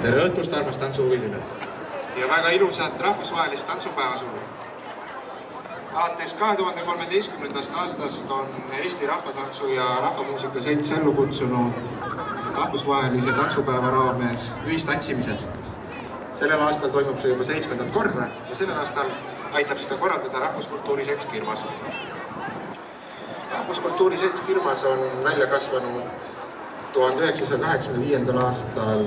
Tere õhtust, armas tantsuhuviline! Ja väga ilusat rahvusvahelist tantsupäeva sulle! Alates 2013. aastast on Eesti Rahvatantsu ja Rahvamuusika Selts ellu kutsunud rahvusvahelise tantsupäeva raames ühistantsimise. Sellel aastal toimub see juba 7. korda ja sellel aastal aitab seda korraldada Rahvuskultuuri Selts Kirmas. Rahvuskultuuri Selts Kirmas on välja kasvanud 1985. aastal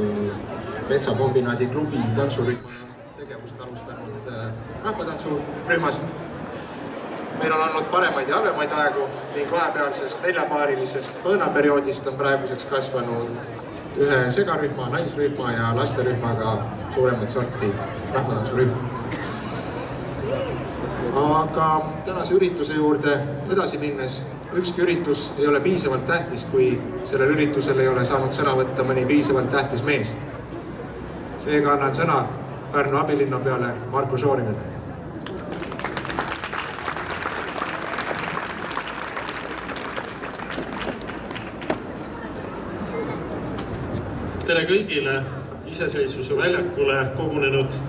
Metsakombinaadi klubi tantsurühma tegevust alustanud rahvatantsurühmast. Meil on olnud paremaid ja halvemaid aegu ning vahepealsest 4-paarilisest põõnaperioodist on praeguseks kasvanud ühe segarühma, naisrühma ja lasterühmaga suuremat sorti rahvatantsurühm. Aga tänase ürituse juurde edasi minnes, ükski üritus ei ole piisavalt tähtis, kui sellel üritusel ei ole saanud sõna võtta mõni piisavalt tähtis mees. Seega annan sõna Pärnu abilinna peale Marko Šorinile. Tere kõigile iseseisvuse väljakule kogunenud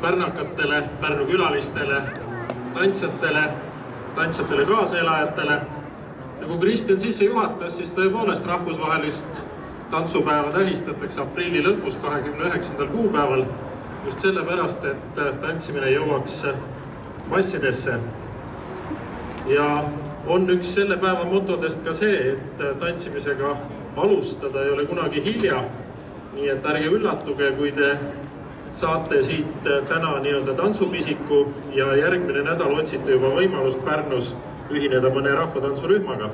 pärnakatele, Pärnu külalistele, tantsjatele kaasaelajatele. Nagu Kristjan sisse juhatas, siis tõepoolest rahvusvahelist tantsupäeva tähistatakse aprilli lõpus 29. kuupäeval just sellepärast, et tantsimine jõuaks massidesse. Ja on üks selle päeva motodest ka see, et tantsimisega alustada ei ole kunagi hilja. Nii et ärge üllatuge, kui te saate siit täna nii-öelda tantsupisiku ja järgmine nädal otsite juba võimalust Pärnus ühineda mõne rahvatantsurühmaga.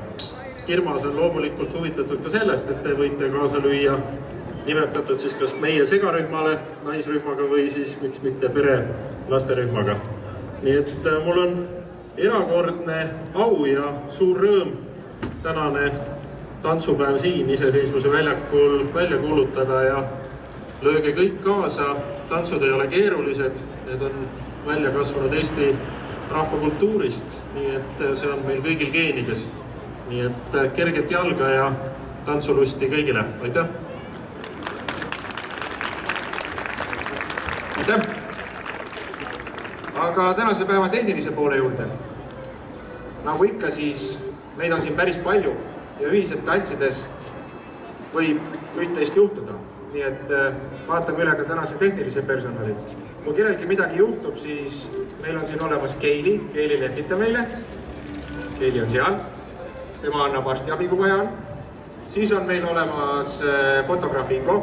Kirmas on loomulikult huvitatud ka sellest, et te võite kaasa lüüa nimetatud siis kas meie segarühmale, naisrühmaga või siis miks mitte pere lasterühmaga. Nii et mul on erakordne au ja suur rõõm tänane tantsupäev siin iseseisvuse väljakul välja kuulutada ja lööge kõik kaasa. Tantsud ei ole keerulised, need on välja kasvanud Eesti rahvakultuurist, nii et see on meil kõigil geenides. Nii et kerget jalga ja tantsulusti kõigile. Aitäh! Aitäh! Aga tänase päeva tehnilise poole juurde. Nagu ikka, siis meid on siin päris palju. Ja ühiselt tantsides võib üht-teist juhtuda. Nii et vaatame üle ka tänase tehnilise personali. Kui kellelgi midagi juhtub, siis meil on siin olemas Keili. Keili lehvita meile. Keili on seal. Tema annab arsti abi, kui vaja on. Siis on meil olemas fotograaf Ingo.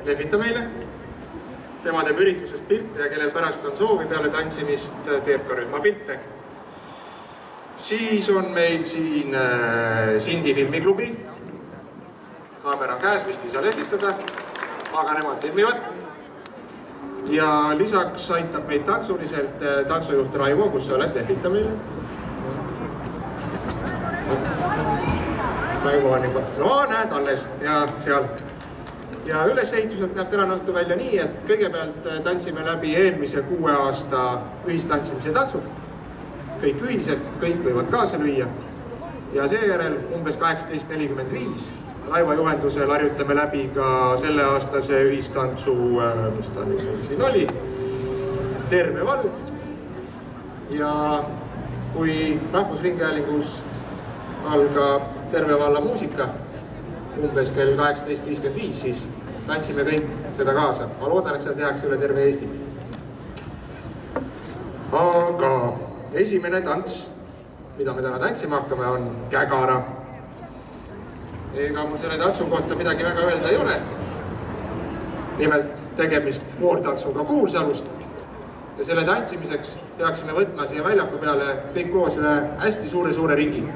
Lehvita meile. Tema teeb üritusest pilte ja kellel pärast on soovi peale tantsimist, teeb ka rühma pilte. Siis on meil siin Sindi filmiklubi. Kaamera on käes, vist ei saa lehvitada, aga nemad filmivad. Ja lisaks aitab meid tantsuliselt tantsujuht Raivo, kus sa oled, lehvita meile. Raivo on juba, no näed alles ja seal. Ja ülesehitused näeb täna õhtu välja nii, et kõigepealt tantsime läbi eelmise 6 aasta ühistantsimise tantsud. Kõik ühised, kõik võivad kaasa lüüa. Ja seejärel umbes 18.45 Raivo juhendusel harjutame läbi ka selle aastase ühistantsu, mis ta nüüd siin oli, Terve vald. Ja kui Rahvusringhäälingus algab Terve valla muusika umbes kell 18.55, siis tantsime kõik seda kaasa. Ma loodan, et seda tehakse üle terve Eesti. Aga esimene tants, mida me täna tantsima hakkame, on Kägara. Ega mul selle tantsu kohta midagi väga öelda ei ole. Nimelt tegemist voortantsuga Kuulsalust. Ja selle tantsimiseks peaksime võtma siia väljaku peale kõik koos üle hästi suure ringi.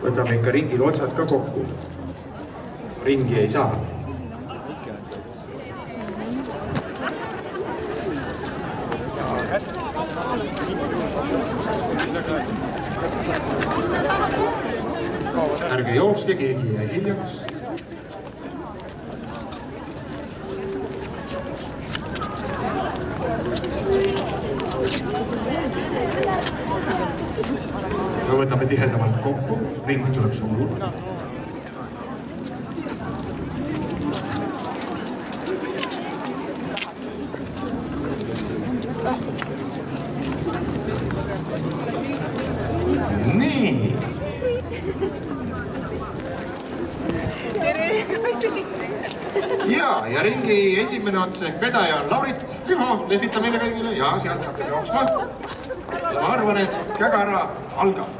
võtame ikka ringil otsad ka kokku. Ringi ei saa. Ärge jookske, keegi jäi hiljaks. Me võtame tihedamalt kokku, ring tuleb suur. Nii. Ja ringi esimene ots ehk vedaja on Laurit. Riho, lehvita meile kõigile ja sealt hakkab jooksma. Ja ma arvan, et Kägara algab.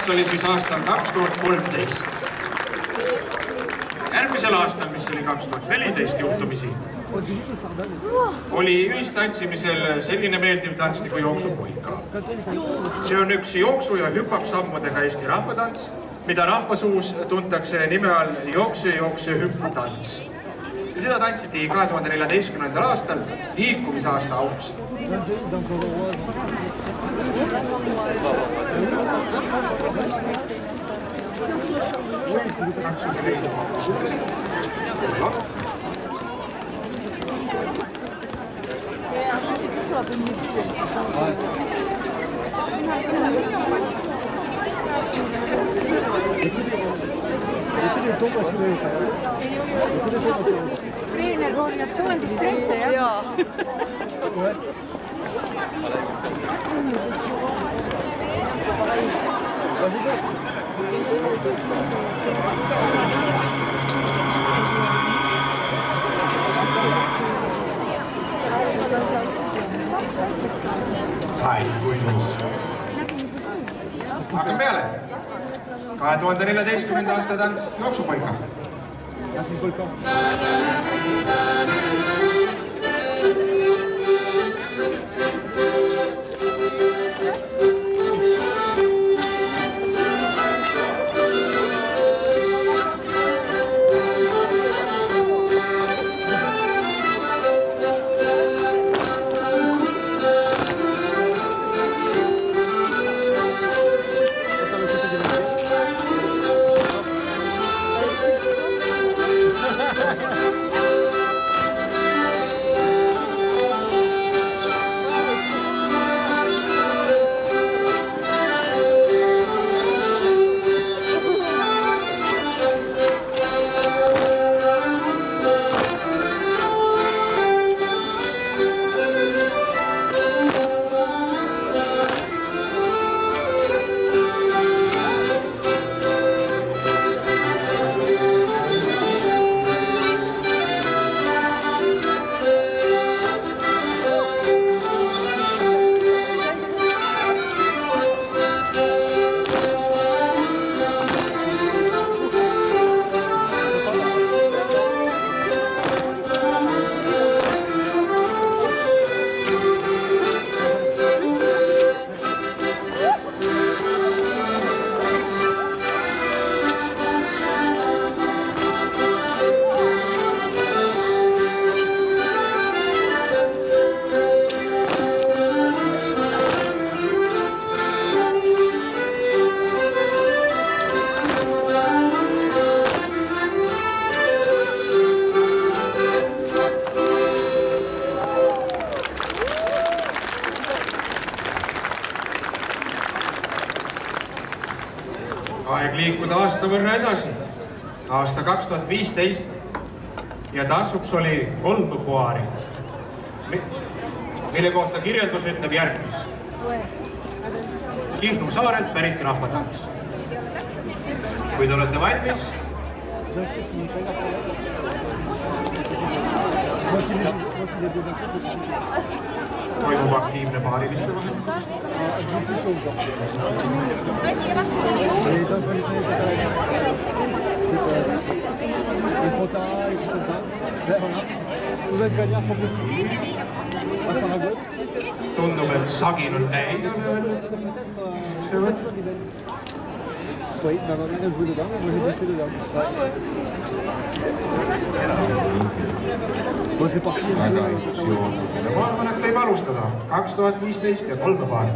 tants oli siis aastal 2013. Järgmisel aastal, mis oli 2014 juhtumisi, oli ühistantsimisel selline meeldiv tants nagu jooksupulka. See on üks jooksu- ja hüppaksammudega Eesti rahvatants, mida rahvasuus tuntakse nime all jookse-hüppatants. Ja seda tantsiti 2014. aastal liikumisaasta auks. Katsuge leida oma hulkasid, kellel on. Treener hoolib suundi stresse, jah? Jaa. Ai, kui ilus. Hakkame peale. 2014. aasta tants jooksupulka. Aeg liikuda aasta võrra edasi. Aasta 2015 ja tantsuks oli 3 puaari, mille kohta kirjeldus ütleb järgmist. Kihnu saarelt pärit rahvatants. Kui te olete valmis, toimub aktiivne paariliste vahetus. Tundub, et sagin on ei ole veel. See võt. Väga ilus joondumine. Ma arvan, et võib alustada 2015 ja 3 paari.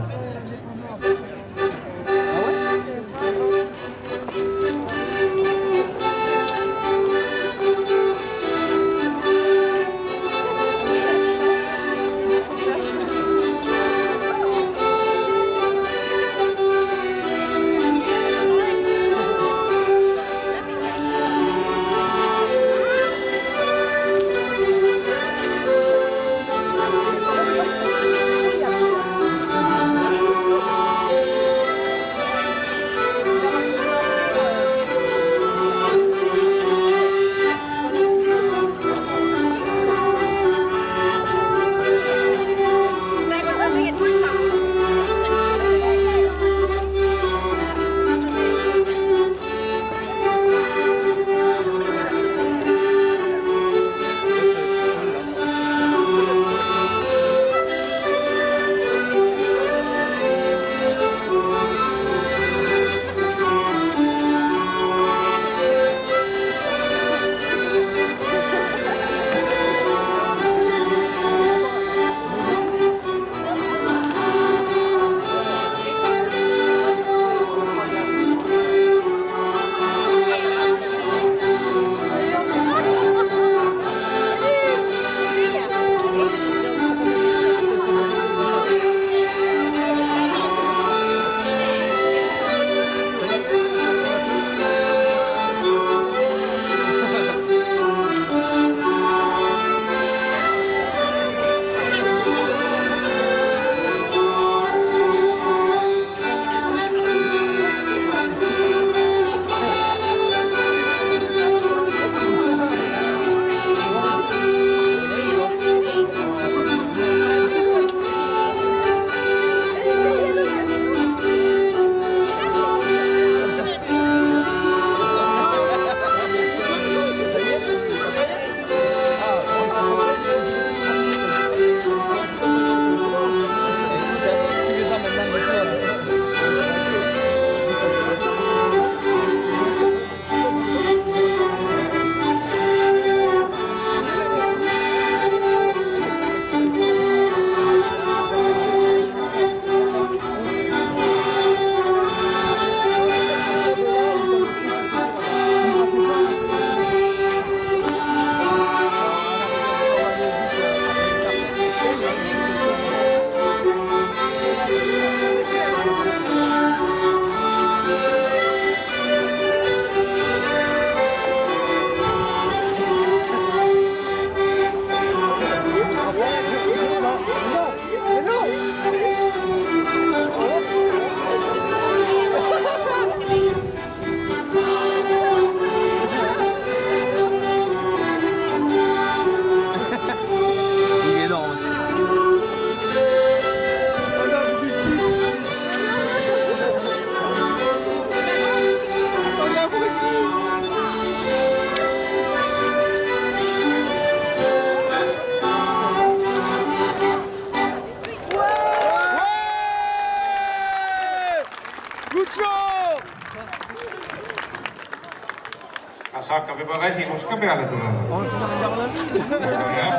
Kas hakkab juba väsimus ka peale tulema?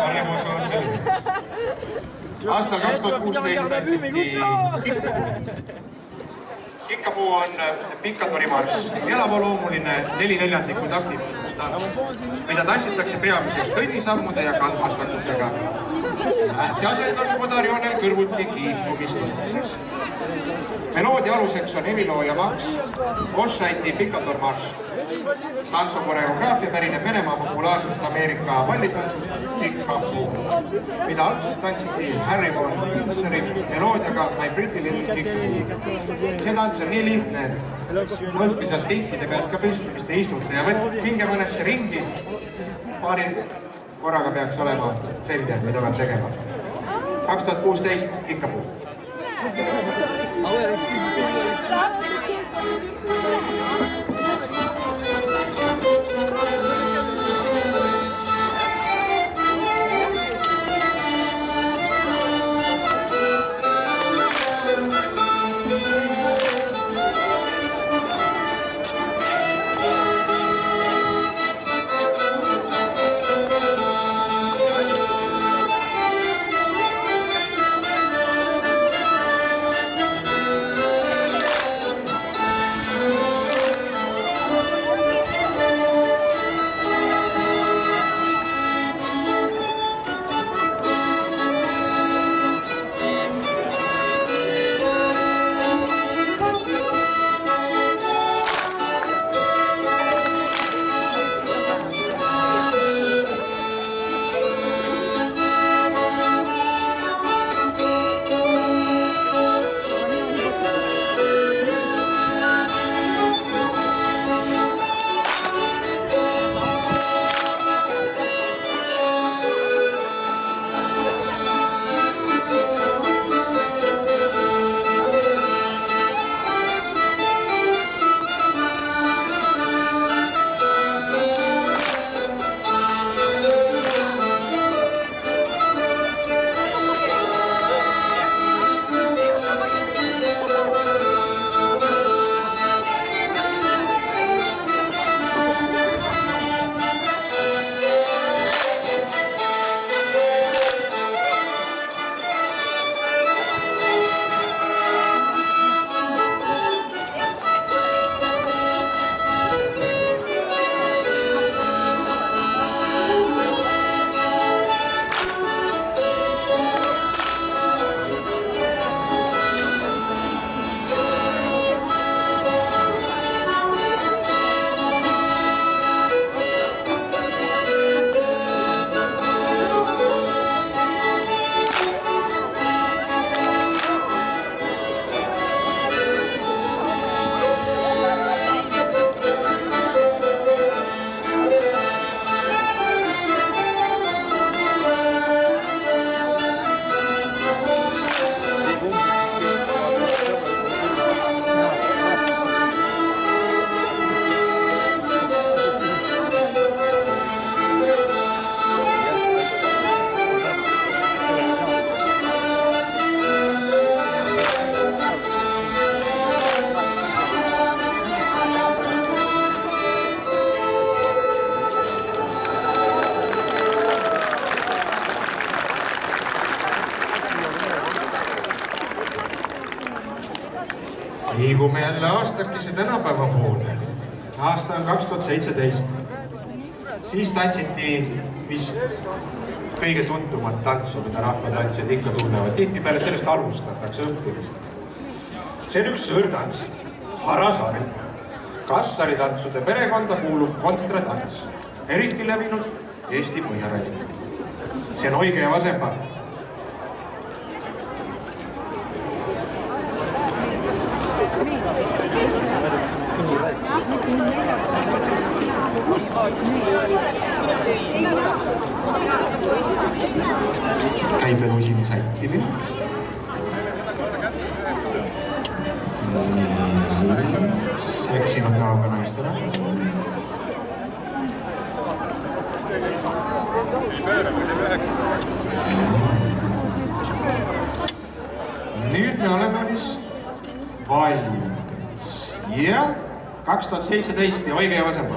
Paremus on veel. Aastal 2016 tantsiti Kikkapuu. Kikkapuu on Picadori-marss, elavoloomuline 4/4 taktitants, mida tantsitakse peamiselt kõnnisammude ja kandvastakutega. Lähteasend on kodarjoonel kõrvuti kiikumisvõttes. Meloodia aluseks on helilooja Max Gosshaiti Picador-marss. Tantsu koreograafia pärineb Venemaa populaarsest Ameerika pallitantsust Kikkapuu, mida algselt tantsiti Harry von Kingsneri meloodiaga My Pretty Little Kikkapuu. See tants on nii lihtne, et nõuski sealt pinkide pealt ka püsti, mis te istute ja minge mõnesse ringi. Paari korraga peaks olema selge, mida peab tegema. 2016 Kikkapuu. Liigume jälle aastakese tänapäeva poole. Aasta on 2017. Siis tantsiti vist kõige tuntumat tantsu, mida rahvatantsijad ikka tunnevad. Tihtipeale sellest alustatakse õppimist. See on üks sõõrtants Harasaarilt. Kassaritantsude perekonda kuulub kontratants, eriti levinud Eesti põhjarannikul. See on Oige ja Vasempa. Käibelusini sättimine. Seksinud näoga naistena. Nüüd me oleme vist valmis. Ja 2017 ja Oige ja Vasempa.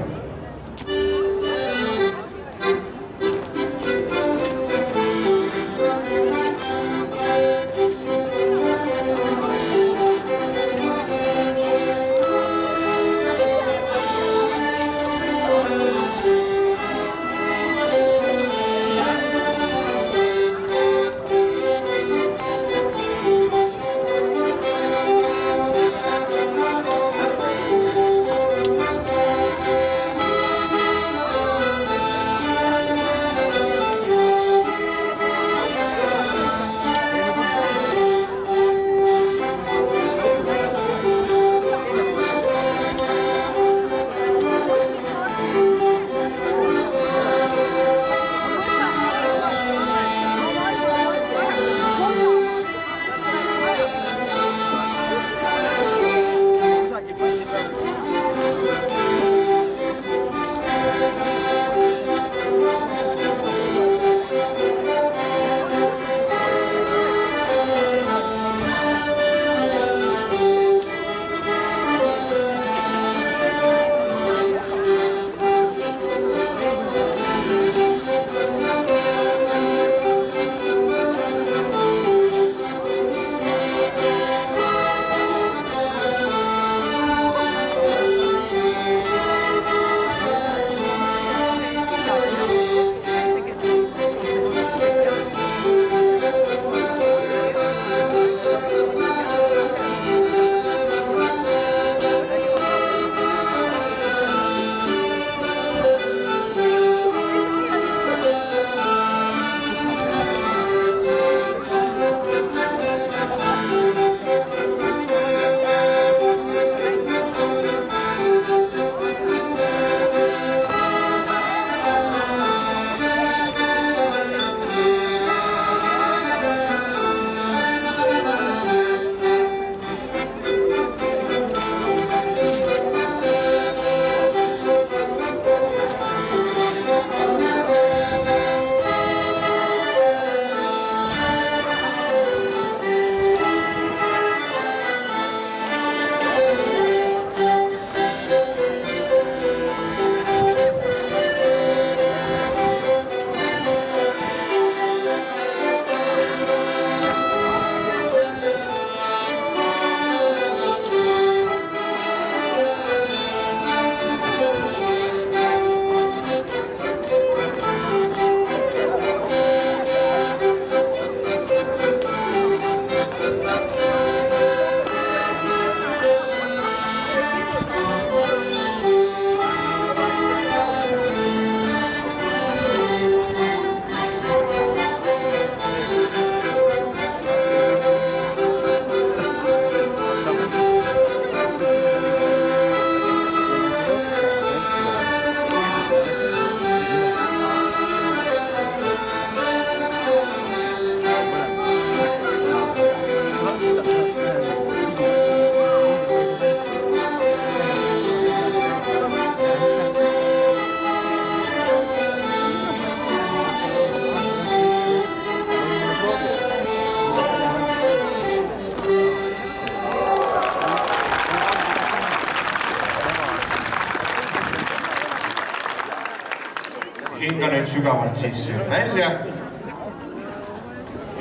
hinga nüüd sügavalt sisse ja välja.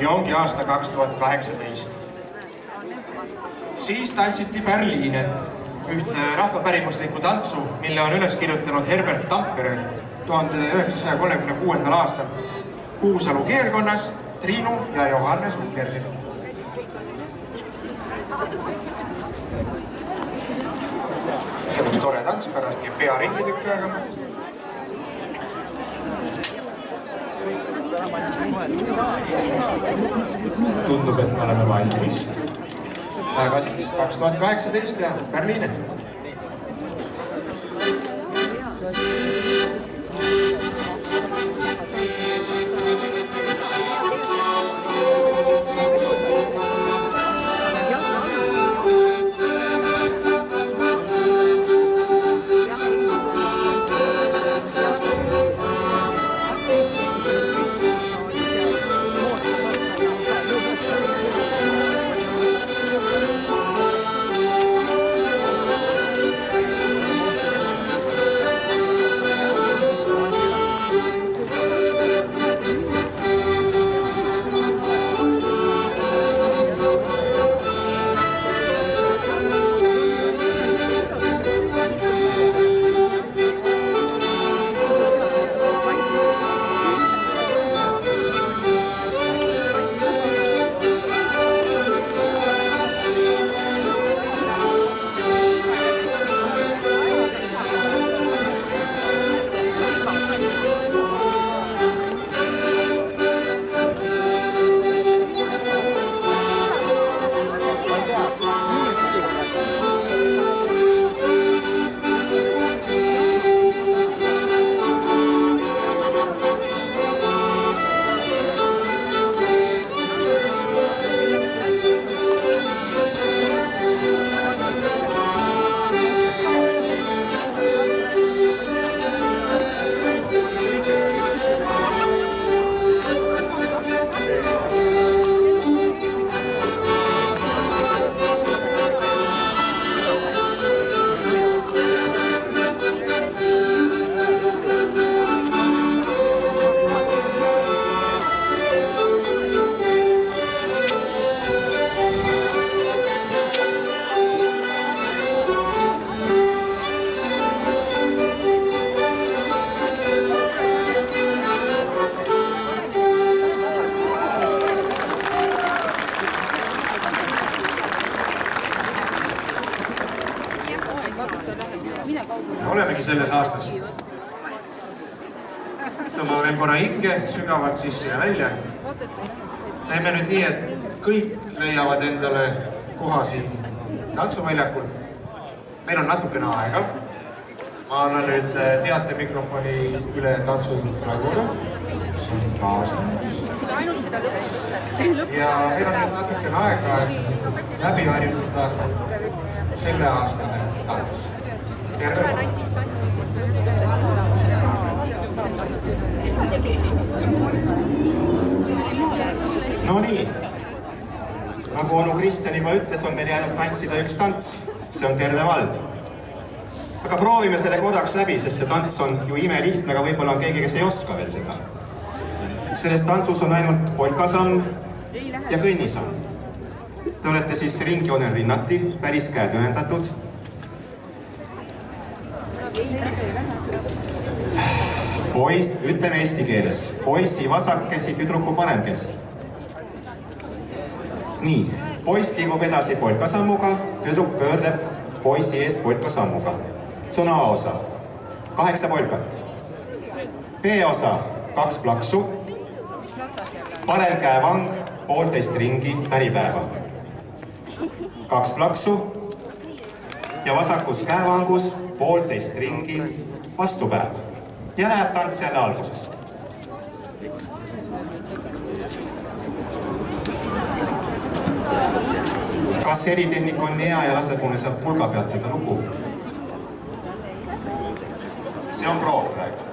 Ja ongi aasta 2018. Siis tantsiti Berliinet, ühte rahvapärimuslikku tantsu, mille on üles kirjutanud Herbert Tampere 1936. aastal Kuusalu keelkonnas Triinu ja Johannes Ungersi. See on üks tore tants, pärast käib pea ringi tükki aega. Tundub, et me oleme valmis. Aga siis 2018 ja Berliine. uues aastas. Tõmbame veel korra hinge sügavalt sisse ja välja. Teeme nüüd nii, et kõik leiavad endale koha siin tantsuväljakul. Meil on natukene aega. Ma annan nüüd teatemikrofoni üle tantsujuht Raigule, mis on kaasa. Ja meil on nüüd natukene aega, et läbi harjutada selle aastane tants. Terve! No nii, nagu onu Kristjan juba ütles, on meil jäänud tantsida üks tants. See on Terve vald. Aga proovime selle korraks läbi, sest see tants on ju imelihtne, aga võib-olla on keegi, kes ei oska veel seda. Selles tantsus on ainult polkasamm ja kõnnisamm. Te olete siis ringjoonel rinnati, päris käed ühendatud. Poiss, ütleme eesti keeles, poissi vasakesi, tüdruku paremkesi. Nii, poiss liigub edasi polkasammuga, tüdruk pöörleb poissi ees polkasammuga. See on A-osa, 8 polkat. B-osa, 2 plaksu, parem käevang, 1,5 ringi päripäeva. 2 plaksu ja vasakus käevangus 1,5 ringi vastupäeva. Ja läheb tants jälle algusest. Kas helitehnik on hea ja laseb mulle sealt pulga pealt seda lugu? See on proov praegu.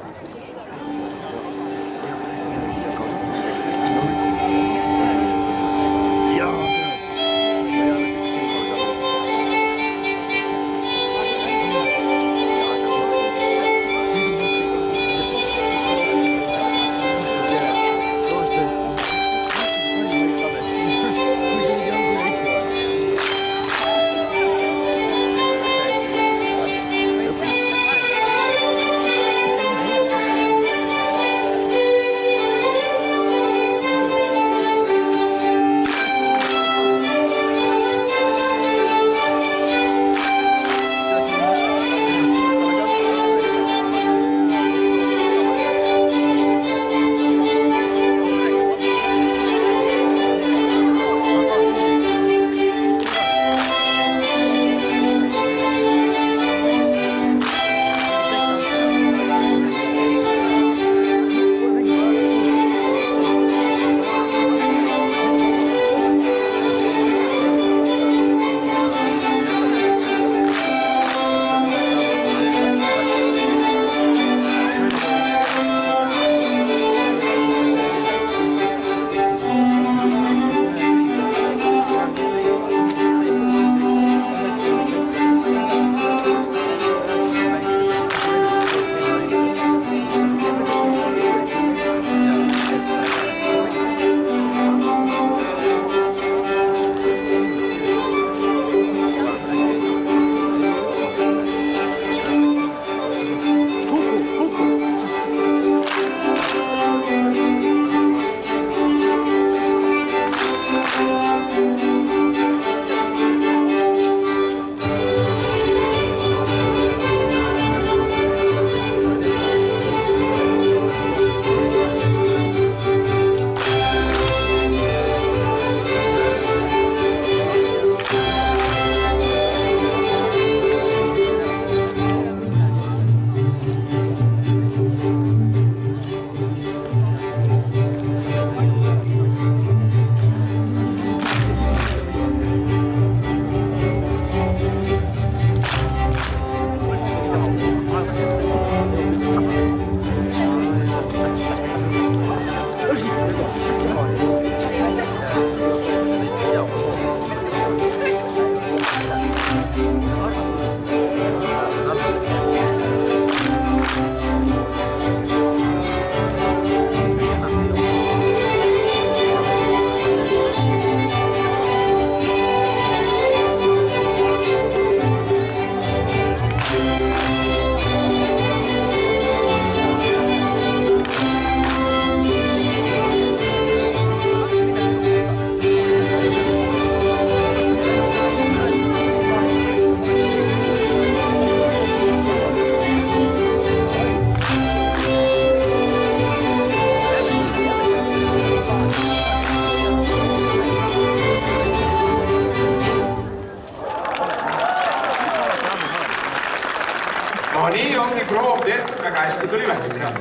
nii ongi proov tehtud, väga hästi tuli välja.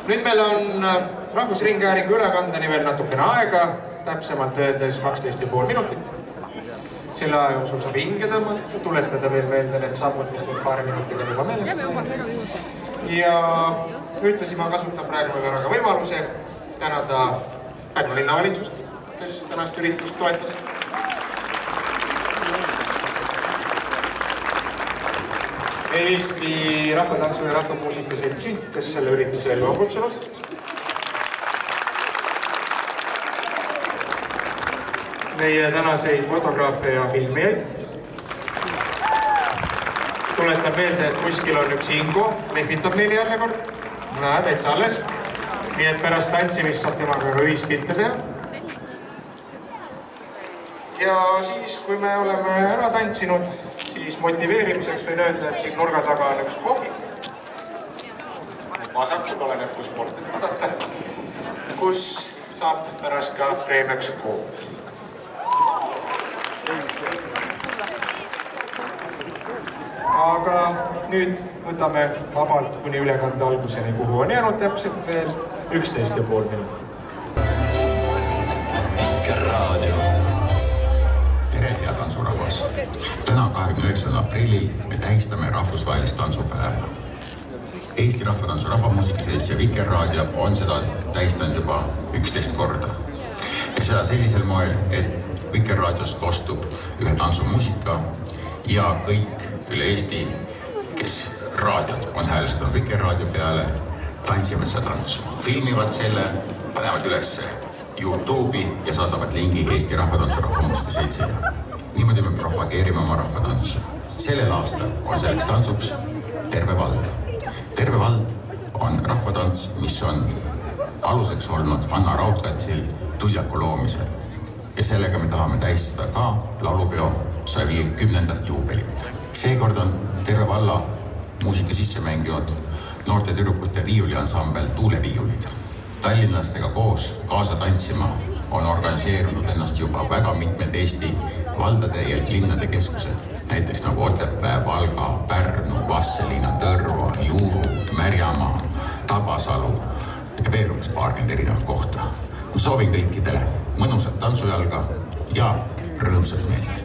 Nüüd meil on Rahvusringhäälingu ülekandeni veel natukene aega, täpsemalt öeldes 12,5 minutit. Selle aja jooksul saab hinge tõmmata, tuletada veel meelde need sammud, mis nüüd paari minutiga juba meelest läinud. Ja ühtlasi ma kasutan praegu veel ära ka võimaluse tänada Pärnu linnavalitsust, kes tänast üritust toetas. Eesti Rahvatantsu ja Rahvamuusika Seltsi, kes selle ürituse ellu on kutsunud. Meie tänaseid fotograafe ja filmijaid. Tuletan meelde, et kuskil on üks Ingo, lehvitab neile jälle kord. Näed, et sa alles. Nii et pärast tantsimist saab temaga ka ühispilte teha. Ja siis, kui me oleme ära tantsinud, siis motiveerimiseks võin öelda, et siin nurga taga on üks kohvi. Vasakul oleneb, kus poolt nüüd vaadata, kus saab pärast ka preemiaks kooki. Aga nüüd võtame vabalt kuni ülekande alguseni, kuhu on jäänud täpselt veel 11,5 minutit. Vikerraadio. Tere, hea tantsurahvas! Täna 29. aprillil me tähistame rahvusvahelist tantsupäeva. Eesti Rahvatantsu Rahvamuusika Selts ja Vikerraadio on seda tähistanud juba 11 korda. Ja seda sellisel moel, et Vikerraadios kostub ühe tantsumuusika ja kõik üle Eesti, kes raadiod on häälestanud Vikerraadio peale, tantsivad seda tantsu, filmivad selle, panevad üles YouTube'i ja saadavad lingi Eesti Rahvatantsu Rahvamuusika Seltsile. Niimoodi me propageerime oma rahvatantsu. Sellel aastal on selleks tantsuks Terve vald. Terve vald on rahvatants, mis on aluseks olnud Anna Raudkatsil Tuljaku loomisel. Ja sellega me tahame tähistada ka laulupeo 150. juubelit. Seekord on Terve valla muusika sisse mänginud noorte tüdrukute viiuliansambel Tuuleviiulid. Tallinnlastega koos kaasa tantsima on organiseerunud ennast juba väga mitmed Eesti valdade ja linnade keskused. Näiteks nagu Otepää, Valga, Pärnu, Vastseliina, Tõrva, Juuru, Märjamaa, Tabasalu ja veel umbes paarkümmend erinevat kohta. Ma soovin kõikidele mõnusat tantsujalga ja rõõmsat meest.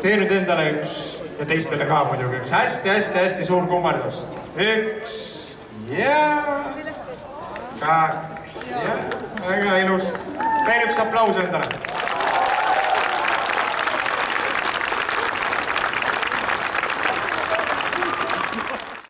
tee nüüd endale üks ja teistele ka muidugi üks hästi suur kummardus. Üks ja 2 ja väga ilus. Veel üks aplaus endale.